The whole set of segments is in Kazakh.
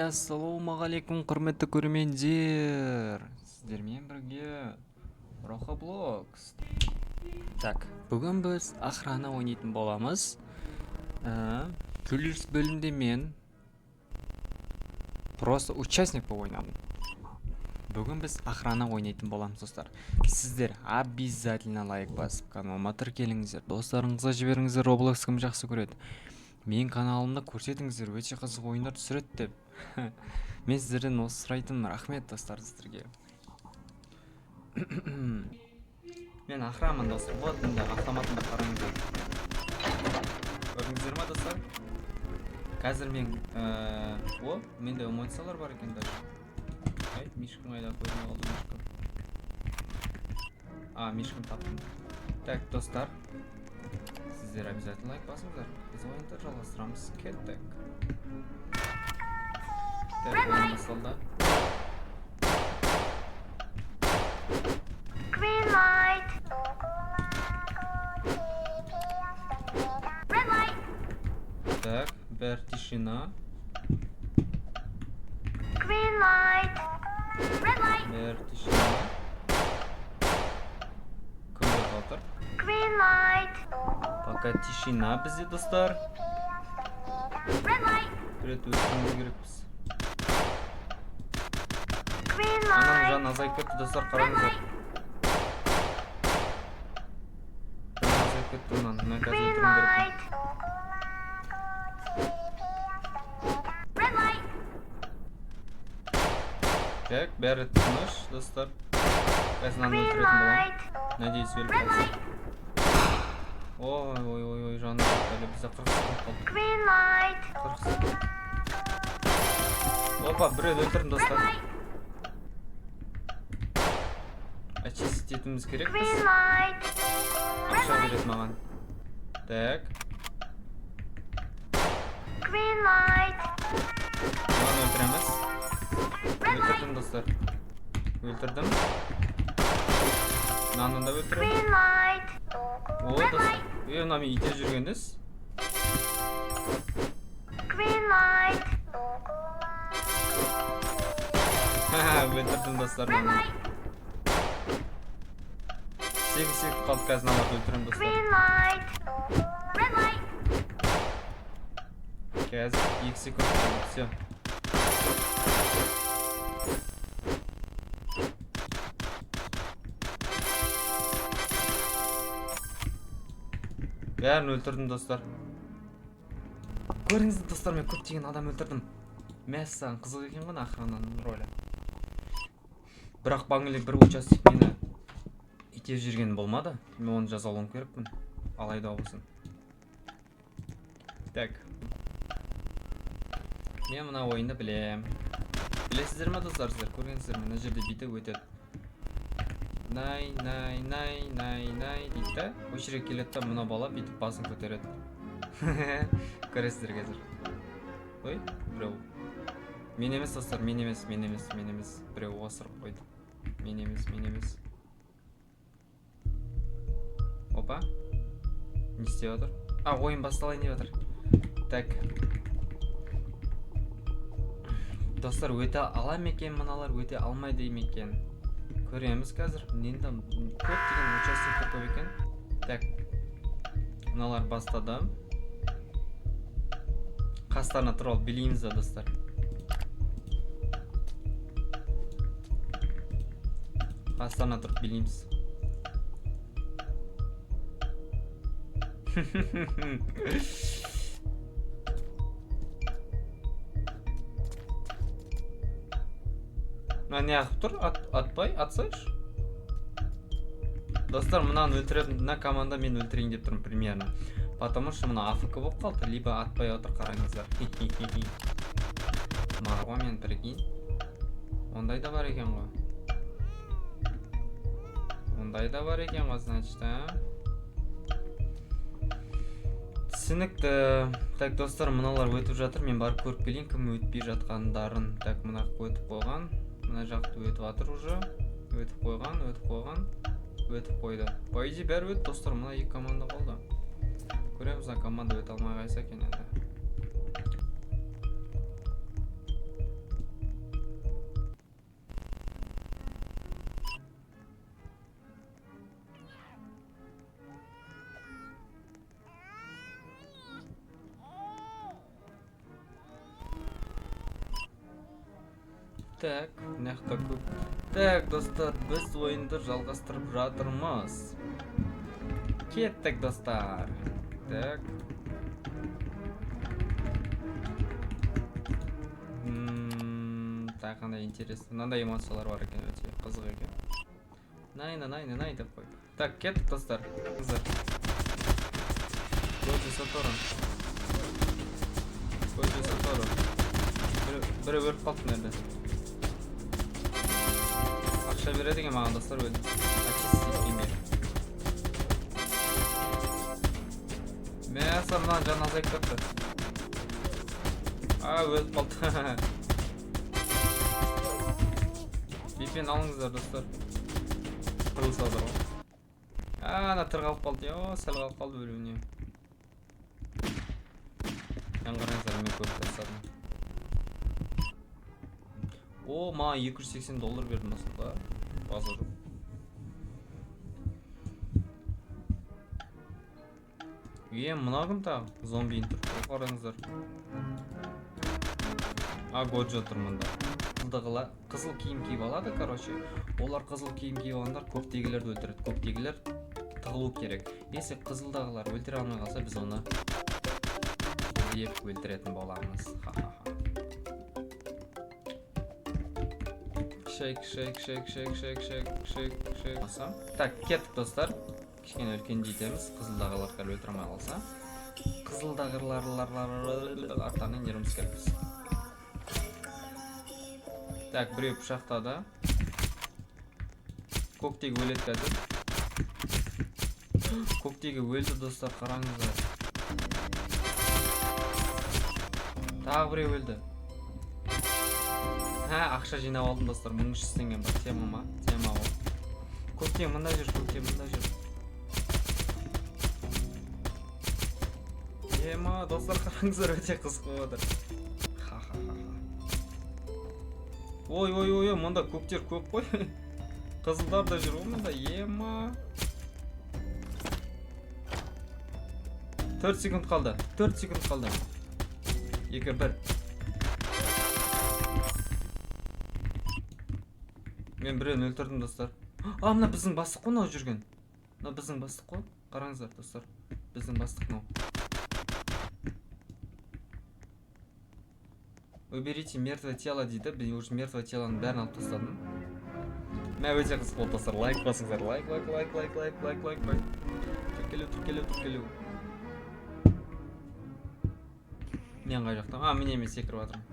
Ассалаумағалейкум, құрметті көрермендер. Сіздермен бірге Roblox. Так, бүгін біз охрана ойнайтын боламыз. Келесі бөлімде мен просто участник болып ойнадым. Бүгін біз охрана ойнайтын боламыз, достар. Сіздер обязательно лайк басып, каналыма тіркеліңіздер. Достарыңызға жіберіңіздер, Roblox кім жақсы көреді. Мен каналымда көрсетіңіздер, өте қызық ойындар түсіреді деп. Мен сіздерден осы сұрайтын, рахмет достар сіздерге. Мен охранамын достар. Вот мында автоматында қараңыздар. Көрдіңіздер ма достар? Қазір мен менде эмоциялар бар екен даже. Ай, мишкам қайда көрініп қалды мишкам. Мишкам таптым. Так, достар. Сіздер обязательно лайк басыңыздар. Біз ойынды жалғастырамыз. Кеттік. Так, ойын басталды. Green light. Red light. Так, бәрі тишина. Green light. Red light. Бәрі тишина. Кімдер қалдыр? Green light. Пока тишина бізде достар. Red light. Рет өтуіміз керекпіз. Green Ананың light. жаны азайып кетті достар, Red қараңыздар. light. Жаны азайып кетті мұнан. Мен қазір Green өлтіруім керекпін. light. Red light. Так, бәрі тыныш достар. Қазір мынаны Green өлтіретін боламын. light. Надеюсь, өліп Red қалсын. light. Ой, жаны әлі бізде 40 секунд қалды. Green light. 40 секунд. Опа, біреуді өлтірдім Red достар. light. Очистить етуіміз керек біз. Green light. Ақша береді маған. Так, Green light. мынаны өлтіреміз. Red light. Өлтірдім достар. Өлтірдім. Мынаны да өлтірем. Green light. Достар. Мына мен ите жүргендес. Green light. Өлтірдім достар. Red light. 8 секунд қалды, қазір мынаны өлтірем достар. Green light. Red light. Қазір 2 секунд қалды, все. Бәрін өлтірдім достар. Көріңіздер достар, мен көптеген адам өлтірдім. Мәссаған қызық екен ғой охрананың рөлі. Бірақ Бангли бір участок мені итеп жүрген болмады. Мен оны жазалауым керекпін. Алайда болсын. Так. Мен мына ойынды білем. Білесіздер ме достар, сіздер көргенсіздер, мына жерде бүйтіп өтеді. Най дейді да. Осы жерге келеді да, мына бала бүйтіп басын көтереді. Көресіздер қазір. Ой, біреу. Мен емес достар, мен емес. Біреу осырып қойды. Мен емес. Опа. Не істеп отыр? Ойын басталайын деп отыр. Так. Достар, өте ала мекен, мыналар өте алмайды мекен. Көреміз қазір. Енді көптеген участоктар көп екен. Так. Мыналар бастады. Қастарына тұрып білейміз да достар. Қастарына тұрып білейміз. Не ағып тұр? Атсайшы? Достар, мұнаны өлтіретін, мына команда мен өлтірейін деп тұрмын примерно. Потому что мына АФК болып қалды, либо атпай отыр, қараңыздар. Марға мен прикинь. Ондай да бар екен ғой. Значит, түсінікті. Так, достар, мыналар өтіп жатыр. Мен барып көріп келейін, кім өтпей жатқандарын. Так, мына өтіп қойған. Мына жақты өтіп жатыр уже. Өтіп қойды. По идее, бәрі өтті, достар. Мына 2 команда қалды. Көреміз, команда өте алмай қайса екен енді. Так, мынакта көп. Так, достар, біз ойынды жалғастырып жатырмыз. Кеттік, достар. Так. Так, қандай интересно. Мынандай эмоциялар бар екен, өте қызық екен. Най деп қой. Так, кеттік, достар. Қыздар. Көзі Саторын. Бірі өліп қалды нерде. Ақша береді екен маған, достар, өлді. Очистить кемге. Мәса, мынан жан азайып кетті. Өліп қалды. Бипен алыңыздар, достар. Қырылсадар ғой. Ана тыр қалып қалды. Сәл қалып қалды өлуіне. Қараңыздар, мен көріп тастадым. Ма $280 бердім асылда. База жоқ. Мына кім тағы? Зомби интер. Қараңыздар. Годжо тұр мұнда. Қызыл киім киіп алады, короче. Олар қызыл киім киіп алғандар көктегілерді өлтіреді. Көктегілер тығылу керек. Если қызылдағылар өлтіре алмай қалса, біз оны деп өлтіретін боламыз. Шейк. Так, кеттік, достар. Кішкене үлкен дейтеміз. Қызылдағылар өлтіре алмай қалса. Қызылдағылар артағынан еріміз керекпіз. Так, біреу пышақтады. Көктегі өледі қазір. Көктегі өлді, достар, қараңыздар. Тағы біреу өлді. Ақша жинап алдым, достар. 1300 теңгем бар. Тема ол. Көктем мында жүр. Достар, қараңыздар, өте қызық болып отыр. Ой, мұнда көктер көп қой. Қызылдар да жүр ғой мұнда. 4 секунд қалды. 2-1. Мен біреуін өлтірдім, достар. Мына біздің бастық қой, мынау жүрген. Мына біздің бастық қой. Қараңыздар, достар. Біздің бастық мынау. Уберите мертвое тело дейді. Мен уже мертвое телоның бәрін алып тастадым. Мә өте қызық болды, достар. Лайк басыңыздар. Лайк. Түркелеу. Мен қай жақтан? Мен емес секіріп жатырмын.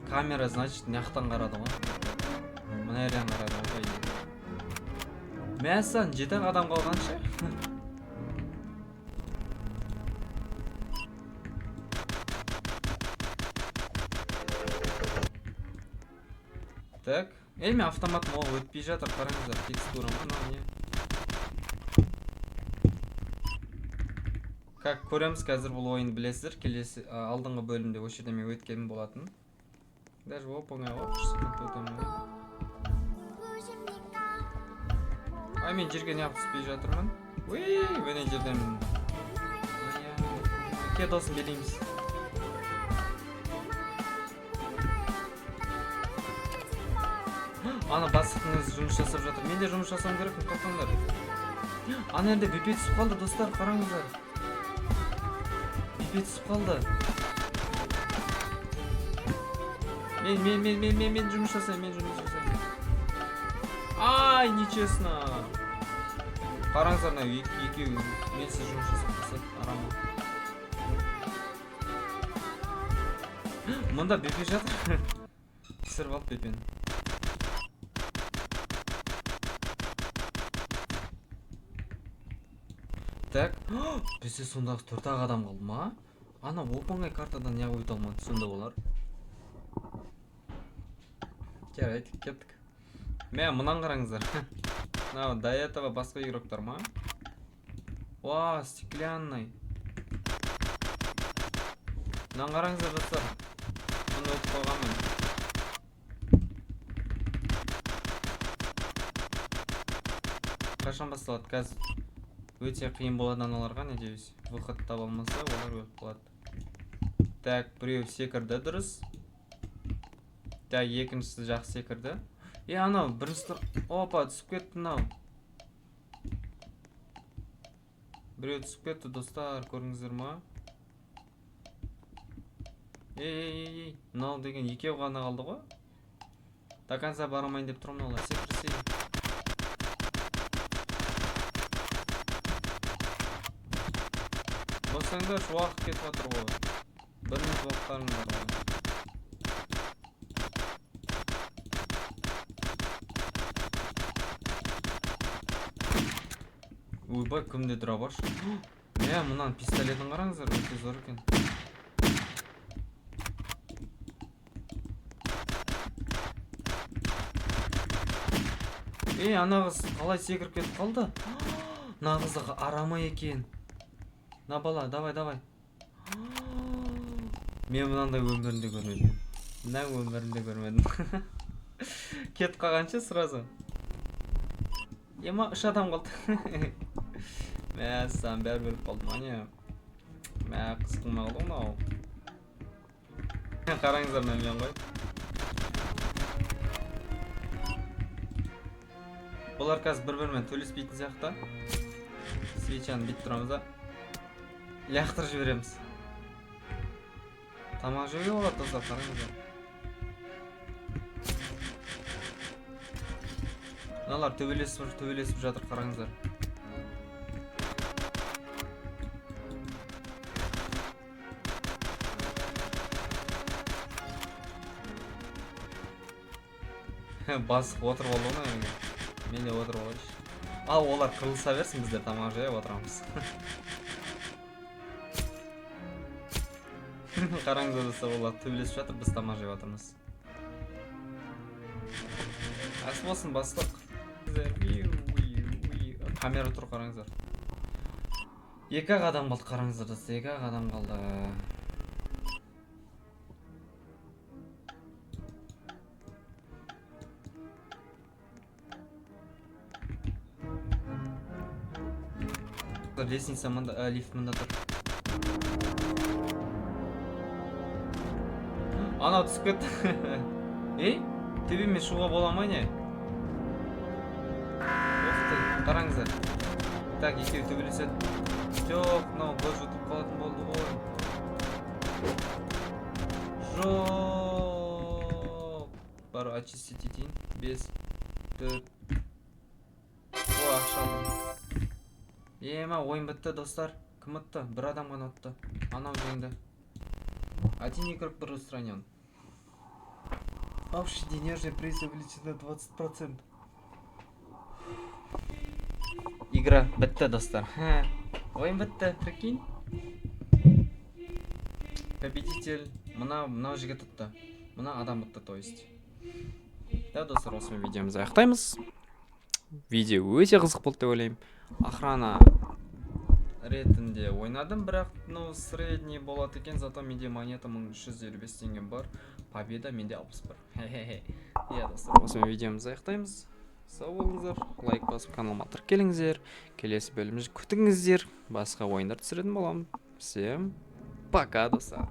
Камера, значит, маяқтан қарады ғой. Мына жерден қарады ғой. Мәсән, 7 адам қалғанша. Так, мен автомат мол өтпей жатыр, қараңыздар, текстура ма, не? Как көреміз, қазір бұл ойынды білесіздер, келесі алдыңғы бөлімде осы жерде мен өткенім болатын. Даже оп-оңай ғой, 3 секунд өтемін. Мен жерге неғып түспей жатырмын. Өне жердемін. Ке досын белейміз. Ана бастықтыңыз жұмыс жасап жатыр. Мен де жұмыс жасам керек, тоқтаңдар. Ана жерде бипе түсіп қалды, достар, қараңыздар. Бипе түсіп қалды. Мен жұмыс жасаймын, Ай, нечестно. Қараңыздар, екеуі менсіз жұмыс жасап тастады, арама. Мұнда бипе жатыр. Түсіріп алып бипені. Так, бізде сондағы 4 адам қалды ма? Ана оп-оңай картадан неғып өте алмады, сонда болар. Жарайды, кеттік. Мен мұнан қараңыздар. До этого басқа игроктар ма? Стеклянный. Мұнан қараңыздар, достар. Мұны өтіп қойғанмын. Қашан басталады, қазір? Өте қиын болады аналарға, надеюсь. Выход таба алмаса, олар өліп қалады. Так, біреу секірді, дұрыс. Так, екіншісі жақсы секірді. Анау бірінші опа түсіп кетті мынау. Біреу түсіп кетті достар, көрдіңіздер ма? Мынау деген екеу ғана қалды ғой. До конца барамайын деп тұрмын олар. Секірсе. Болсаңдар уақыт кетіп жатыр ғой. Бір минут уақыттарың бар ғой. Ойбай, кімде дробаш? Мынаның пистолетін қараңыздар, өте зор екен. Ана қыз қалай секіріп кетіп қалды? Мына қызы арама екен. На бала, давай. Мен мынандай өмірінде көрмедім. Кетіп қалғанша сразу. Ема 3 адам қалды. Мәссаған бәрі бөліп қалдым, ане. Қыз қылмағылы мынау. Қараңыздар мен ғой. Бұлар қазір бір-бірімен төлеспейтін сияқты. Свечаны бит тұрамыз да. Лақтырып жібереміз. Тамақ жеуге болады достар, қараңыздар. Мыналар төбелесіп жатыр, қараңыздар. Басып отырып алды ма енді? Мен де отырып алайыншы. Ал олар қырылыса берсін, біздер тамақ жеп отырамыз. Қараңыздар достар, олар төбелесіп жатыр, біз тамақ жеп отырмыз. Ас болсын, бастық. Камера тұр, қараңыздар. 2 адам қалды, қараңыздар достар, 2 адам қалды. Лестница мында, лифт мында тұр. Ана түсіп кетті. Төбеме шығуға бола ма не? Қараңыздар. Так, екеуі төбелеседі. Жоқ, мынау бір жұтып қалатын болды ғой. Жоқ. Бар очистить етейін. 5, 4. О, ақшалдым. Ойын бітті достар. Кім ұтты? Бір адам ғана ұтты. Анау жеңді. Один игрок был устранен. Общий денежный приз увеличен на 20%. Игра бітті достар. Ойын бітті, прикинь. Победитель. Мынау жігіт ұтты. Мына адам ұтты, то есть. Да, достар, осымен видеомызды аяқтаймыз. Видео өте қызық болды деп ойлаймын. Охрана ретінде ойнадым, бірақ средний болады екен, зато менде монета 1355 теңгем бар. Победа менде 61. Иә достар, осымен видеомызды аяқтаймыз. Сау болыңыздар, лайк басып каналыма тіркеліңіздер. Келесі бөлімді күтіңіздер. Басқа ойындар түсіретін боламын. Всем пока достар.